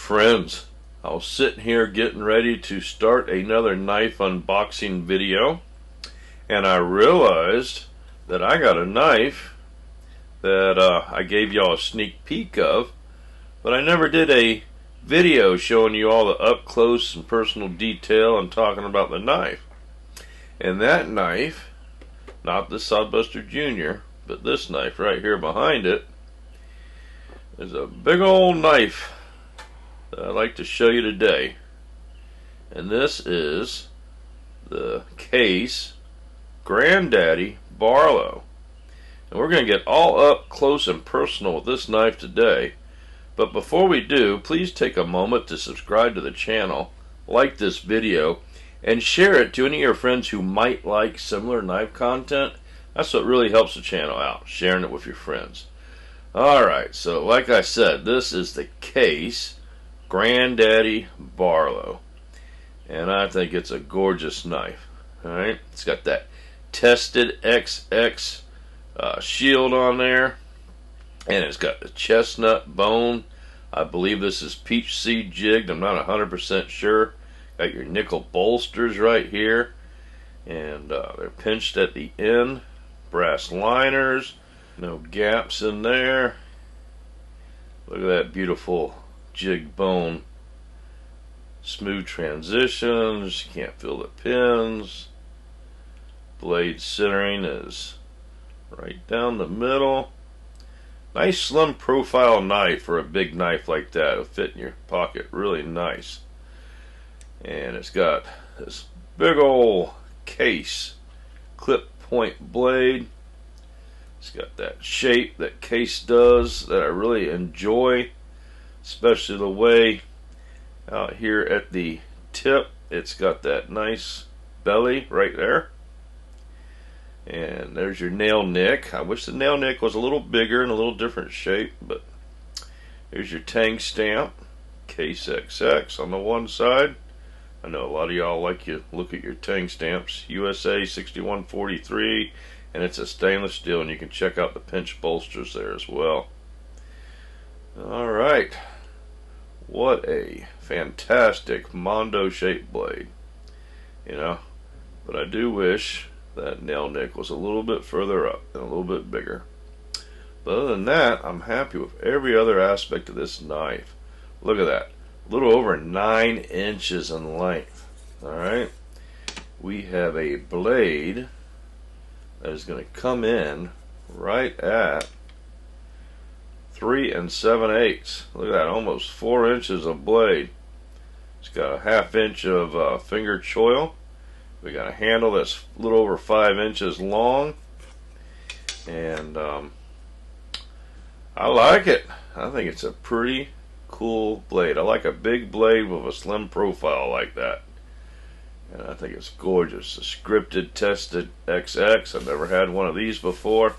Friends, I was sitting here getting ready to start another knife unboxing video, and I realized that I got a knife that I gave y'all a sneak peek of, but I never did a video showing you all the up close and personal detail and talking about the knife. And that knife, not the Sodbuster Jr., but this knife right here behind it, is a big old knife that I'd like to show you today. And this is the Case Grandaddy Barlow. And we're going to get all up close and personal with this knife today. But before we do, please take a moment to subscribe to the channel, like this video, and share it to any of your friends who might like similar knife content. That's what really helps the channel out, sharing it with your friends. Alright, so like I said, this is the Case Grandaddy Barlow, and I think it's a gorgeous knife. Alright, it's got that tested XX shield on there, and it's got the chestnut bone. I believe this is peach seed jigged. I'm not 100% sure. Got your nickel bolsters right here, and they're pinched at the end. Brass liners, no gaps in there. Look at that beautiful jig bone. Smooth transitions, you can't feel the pins. Blade centering is right down the middle. Nice slim profile knife for a big knife like that. It'll fit in your pocket really nice. And it's got this big old Case clip point blade. It's got that shape that Case does that I really enjoy, especially the way out here at the tip it's got that nice belly right there. And there's your nail nick. I wish the nail nick was a little bigger and a little different shape, but here's your tang stamp, Case XX on the one side. I know a lot of y'all like you look at your tang stamps. USA 6143, and it's a stainless steel, and you can check out the pinch bolsters there as well. Alright, what a fantastic Mondo shaped blade, you know, but I do wish that nail nick was a little bit further up and a little bit bigger. But other than that, I'm happy with every other aspect of this knife. Look at that, a little over 9 inches in length. Alright, we have a blade that is going to come in right at 3 7/8. Look at that, almost 4 inches of blade. It's got a 1/2 inch of finger choil. We got a handle that's a little over 5 inches long, and I like it. I think it's a pretty cool blade. I like a big blade with a slim profile like that, and I think it's gorgeous. The scripted tested XX. I've never had one of these before,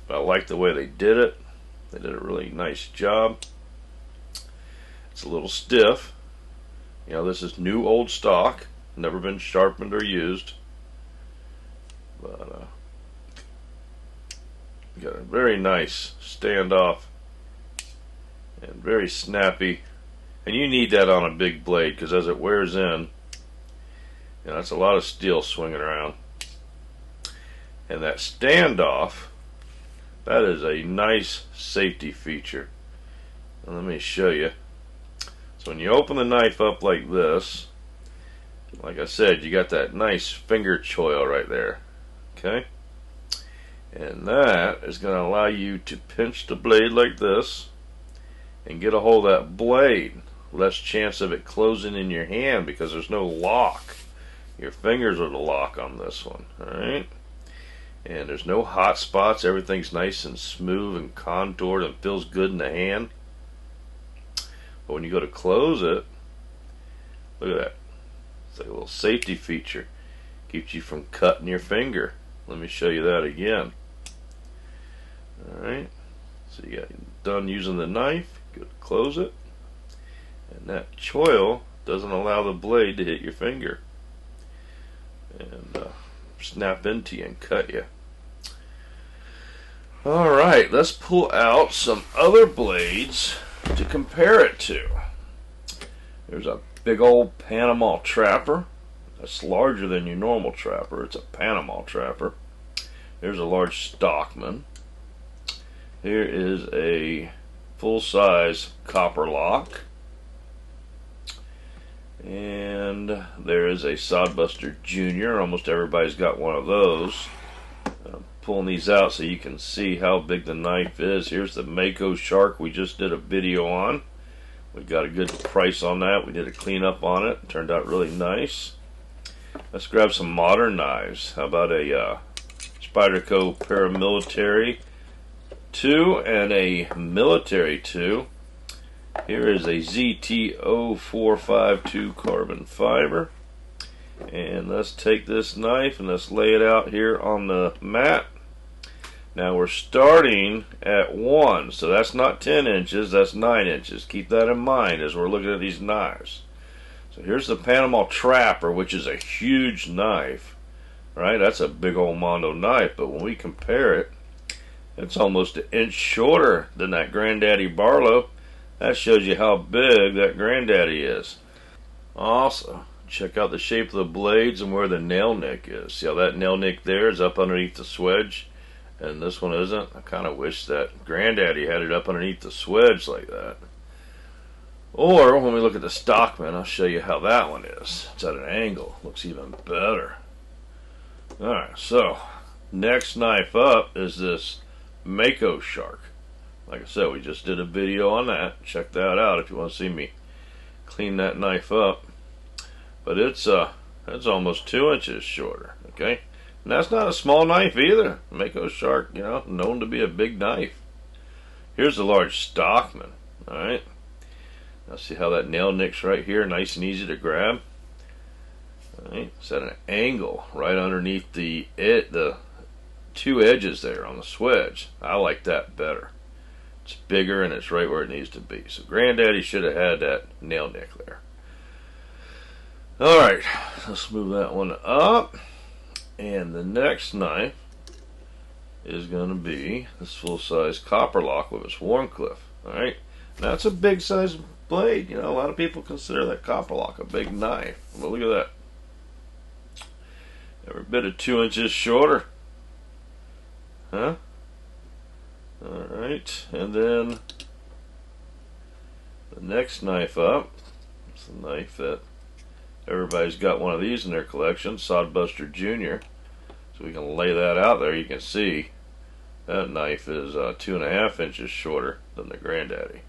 but I like the way they did it. They did a really nice job. It's a little stiff. You know, this is new old stock, never been sharpened or used, but got a very nice standoff and very snappy, and you need that on a big blade because as it wears in, you know, that's a lot of steel swinging around. And that standoff, that is a nice safety feature. And let me show you. So when you open the knife up like this, like I said, you got that nice finger choil right there. Okay? And that is going to allow you to pinch the blade like this and get a hold of that blade. Less chance of it closing in your hand because there's no lock. Your fingers are the lock on this one. Alright? And there's no hot spots. Everything's nice and smooth and contoured and feels good in the hand. But when you go to close it, look at that. It's like a little safety feature. Keeps you from cutting your finger. Let me show you that again. Alright. So you got done using the knife. Go to close it. And that choil doesn't allow the blade to hit your finger and snap into you and cut you. Alright, let's pull out some other blades to compare it to. There's a big old Panama trapper. That's larger than your normal trapper. It's a Panama trapper. There's a large Stockman. Here is a full-size copper lock. And there is a Sodbuster Junior. Almost everybody's got one of those. I'm pulling these out so you can see how big the knife is. Here's the Mako Shark we just did a video on. We got a good price on that. We did a cleanup on it. Turned out really nice. Let's grab some modern knives. How about a Spyderco Paramilitary 2 and a Military 2. Here is a ZT0452 carbon fiber. And let's take this knife and let's lay it out here on the mat. Now we're starting at 1, so that's not 10 inches, that's 9 inches. Keep that in mind as we're looking at these knives. So here's the Panama Trapper, which is a huge knife. Right? That's a big old Mondo knife, but when we compare it, it's almost an inch shorter than that Granddaddy Barlow. That shows you how big that Granddaddy is. Also, check out the shape of the blades and where the nail nick is. See how that nail nick there is up underneath the swedge, and this one isn't? I kind of wish that Granddaddy had it up underneath the swedge like that. Or, when we look at the Stockman, I'll show you how that one is. It's at an angle. Looks even better. Alright, so, next knife up is this Mako Shark. Like I said, we just did a video on that. Check that out if you want to see me clean that knife up. But it's almost 2 inches shorter, okay? And that's not a small knife either. Mako Shark, you know, known to be a big knife. Here's the large Stockman, alright? Now see how that nail nicks right here, nice and easy to grab. Alright, it's at an angle right underneath the two edges there on the swedge. I like that better. It's bigger and it's right where it needs to be. So Granddaddy should have had that nail nick there. Alright, let's move that one up. And the next knife is going to be this full-size copper lock with its Warncliffe. Alright, now it's a big size blade. You know, a lot of people consider that copper lock a big knife. But look at that. Every bit of 2 inches shorter. Huh? Alright, and then the next knife up, it's a knife that everybody's got one of these in their collection, Sodbuster Junior. So we can lay that out there. You can see that knife is 2.5 inches shorter than the Granddaddy.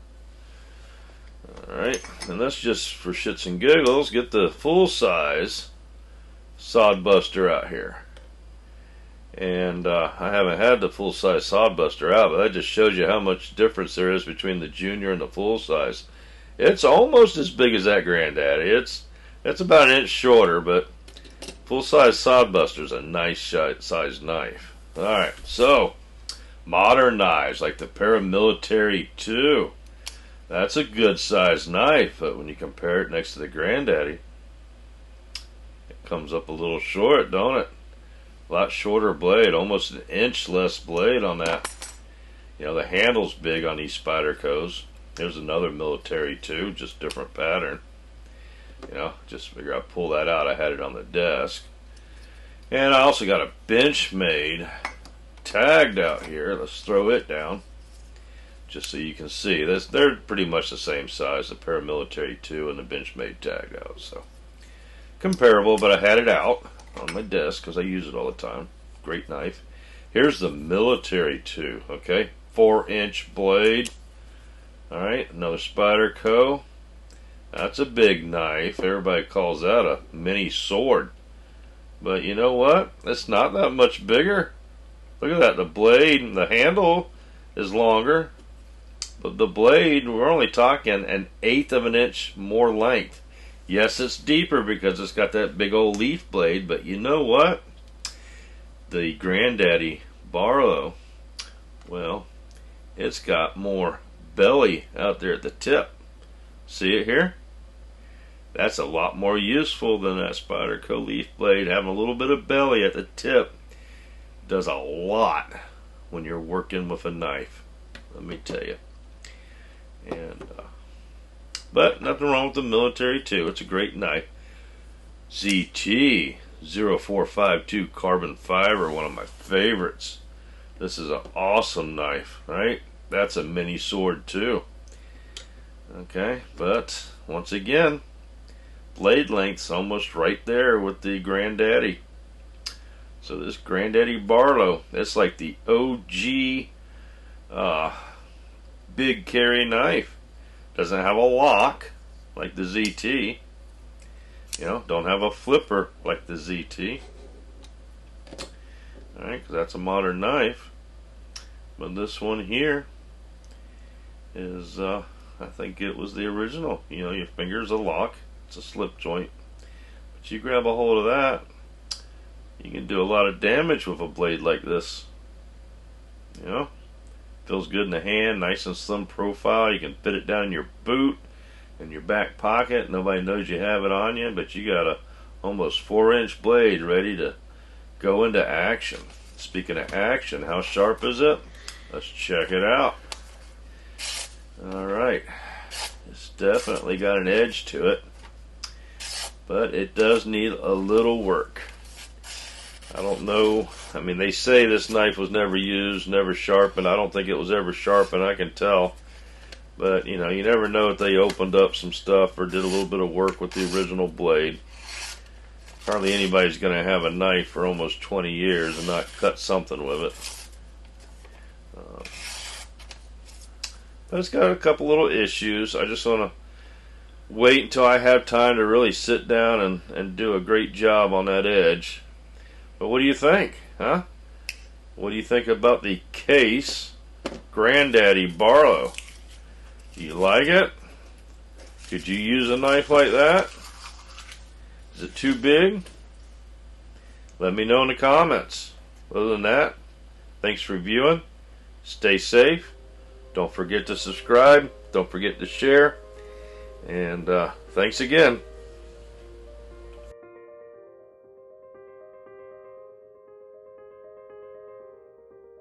Alright, and let's just, for shits and giggles, get the full-size Sodbuster out here. And I haven't had the full-size Sodbuster out, but that just shows you how much difference there is between the Junior and the full-size. It's almost as big as that Granddaddy. It's about an inch shorter, but full-size Sodbuster is a nice sized knife. Alright, so modern knives like the Paramilitary 2. That's a good sized knife, but when you compare it next to the Granddaddy, it comes up a little short, don't it? A lot shorter blade, almost an inch less blade on that. You know, the handle's big on these Spydercos. Here's another Military 2, just different pattern. You know, just figure I'd pull that out. I had it on the desk. And I also got a Benchmade tagged out here. Let's throw it down just so you can see. They're pretty much the same size, the Paramilitary 2 and the Benchmade tagged out. So comparable, but I had it out on my desk because I use it all the time. Great knife. Here's the Military 2, okay? 4-inch blade. Alright, another Spyderco. That's a big knife. Everybody calls that a mini sword. But you know what? It's not that much bigger. Look at that. The blade and the handle is longer. But the blade, we're only talking 1/8 of an inch more length. Yes, it's deeper because it's got that big old leaf blade, but you know what? The Granddaddy Barlow, well, it's got more belly out there at the tip. See it here? That's a lot more useful than that Spyderco leaf blade. Having a little bit of belly at the tip does a lot when you're working with a knife, let me tell you. And But nothing wrong with the military too. It's a great knife. ZT 0452 carbon fiber, one of my favorites. This is an awesome knife, right? That's a mini sword too. Okay, but once again, blade length's almost right there with the Granddaddy. So this Granddaddy Barlow, that's like the OG big carry knife. Doesn't have a lock like the ZT. You know, don't have a flipper like the ZT. Alright, because that's a modern knife. But this one here is, I think it was the original. You know, your finger's a lock. It's a slip joint. But you grab a hold of that, you can do a lot of damage with a blade like this. You know, feels good in the hand, nice and slim profile. You can fit it down in your boot, in your back pocket. Nobody knows you have it on you, but you got a almost 4-inch blade ready to go into action. Speaking of action, how sharp is it? Let's check it out. Alright, it's definitely got an edge to it, but it does need a little work. I don't know, I mean, they say this knife was never used, never sharpened. I don't think it was ever sharpened, I can tell. But, you know, you never know if they opened up some stuff or did a little bit of work with the original blade. Hardly anybody's going to have a knife for almost 20 years and not cut something with it. But it's got a couple little issues. I just want to wait until I have time to really sit down and do a great job on that edge. But what do you think, huh? What do you think about the Case Grandaddy Barlow? Do you like it? Could you use a knife like that? Is it too big? Let me know in the comments. Other than that, thanks for viewing. Stay safe. Don't forget to subscribe. Don't forget to share. And thanks again.